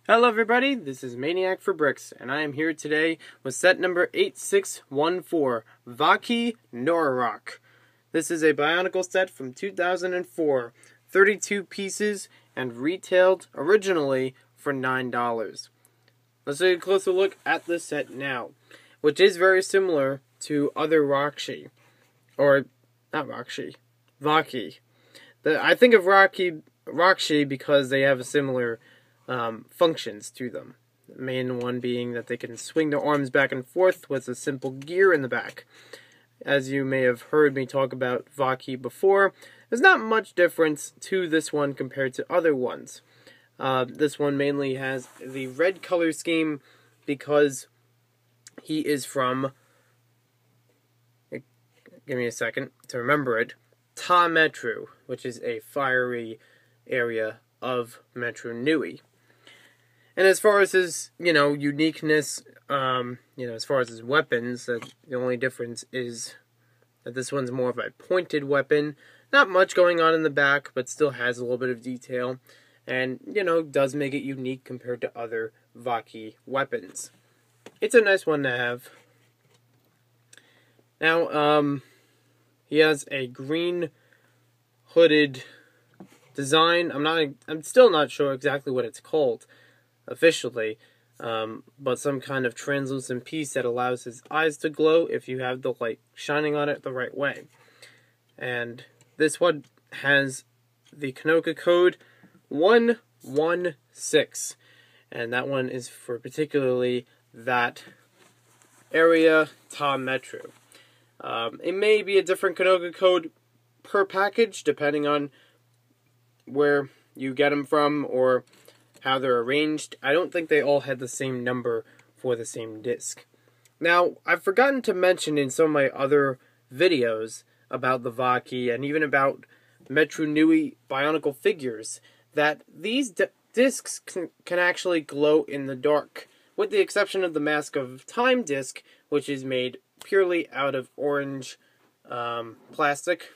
Hello everybody, this is Maniac for Bricks, and I am here today with set number 8614, Vahki Nuurakh. This is a Bionicle set from 2004, 32 pieces, and retailed originally for $9. Let's take a closer look at this set now, which is very similar to other Vahki. I think of Vahki because they have a similar functions to them. The main one being that they can swing their arms back and forth with a simple gear in the back. As you may have heard me talk about Vahki before, there's not much difference to this one compared to other ones. This one mainly has the red color scheme because he is from, give me a second to remember it, Ta Metru, which is a fiery area of Metru Nui. And as far as his, uniqueness, as far as his weapons, the only difference is that this one's more of a pointed weapon. Not much going on in the back, but still has a little bit of detail. And, does make it unique compared to other Vahki weapons. It's a nice one to have. Now, he has a green hooded design. I'm still not sure exactly what it's called officially, but some kind of translucent piece that allows his eyes to glow if you have the light shining on it the right way. And this one has the Kanoka code 116, and that one is for particularly that area, Ta Metru. It may be a different Kanoka code per package depending on where you get them from or how they're arranged. I don't think they all had the same number for the same disc. Now, I've forgotten to mention in some of my other videos about the Vahki and even about Metru Nui Bionicle figures that these discs can actually glow in the dark, with the exception of the Mask of Time disc, which is made purely out of orange plastic.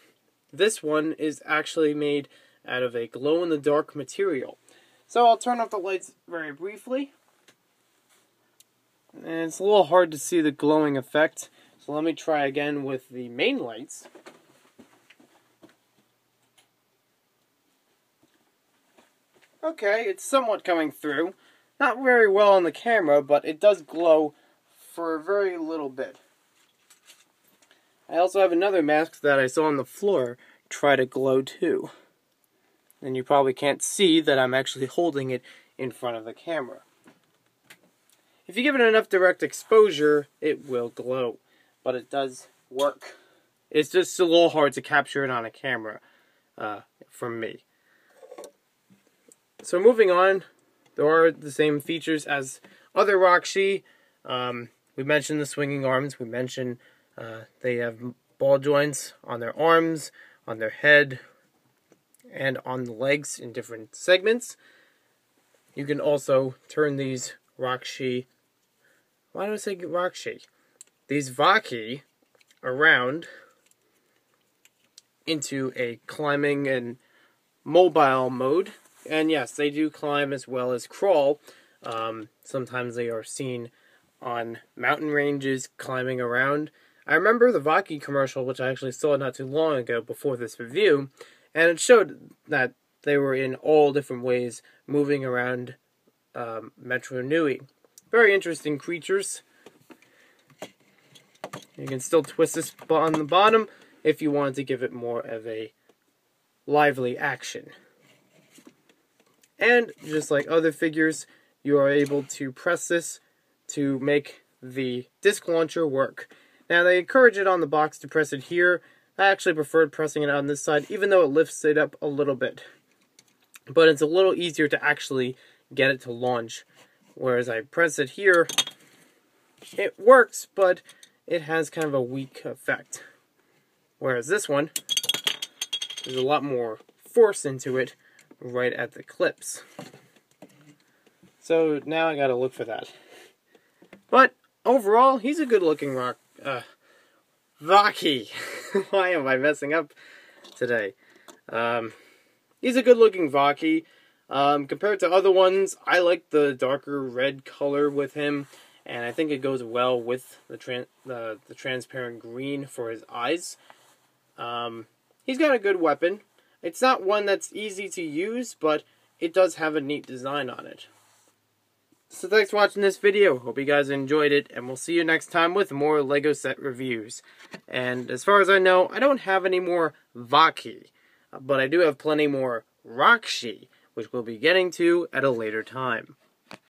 This one is actually made out of a glow-in-the-dark material. So I'll turn off the lights very briefly. And it's a little hard to see the glowing effect, so let me try again with the main lights. Okay, it's somewhat coming through. Not very well on the camera, but it does glow for a very little bit. I also have another mask that I saw on the floor try to glow too. And you probably can't see that I'm actually holding it in front of the camera. If you give it enough direct exposure, it will glow. But it does work. It's just a little hard to capture it on a camera, from me. So moving on, there are the same features as other Vahki. We mentioned the swinging arms. We mentioned they have ball joints on their arms, on their head, and on the legs in different segments. You can also turn these Vahki, these Vahki around into a climbing and mobile mode. And yes, they do climb as well as crawl. Sometimes they are seen on mountain ranges climbing around. I remember the Vahki commercial, which I actually saw not too long ago before this review, and it showed that they were in all different ways moving around Metru Nui. Very interesting creatures. You can still twist this on the bottom if you want to give it more of a lively action. And just like other figures, you are able to press this to make the disc launcher work. Now they encourage it on the box to press it here. I actually preferred pressing it on this side, even though it lifts it up a little bit. But it's a little easier to actually get it to launch. Whereas I press it here, it works, but it has kind of a weak effect. Whereas this one, there's a lot more force into it right at the clips. So now I gotta look for that. But overall, he's a good looking Vahki. Why am I messing up today? He's a good looking Vahki. Compared to other ones, I like the darker red color with him, and I think it goes well with the transparent green for his eyes. He's got a good weapon. It's not one that's easy to use, but it does have a neat design on it. So thanks for watching this video. Hope you guys enjoyed it, and we'll see you next time with more LEGO set reviews. And as far as I know, I don't have any more Vahki, but I do have plenty more Nuurakh, which we'll be getting to at a later time.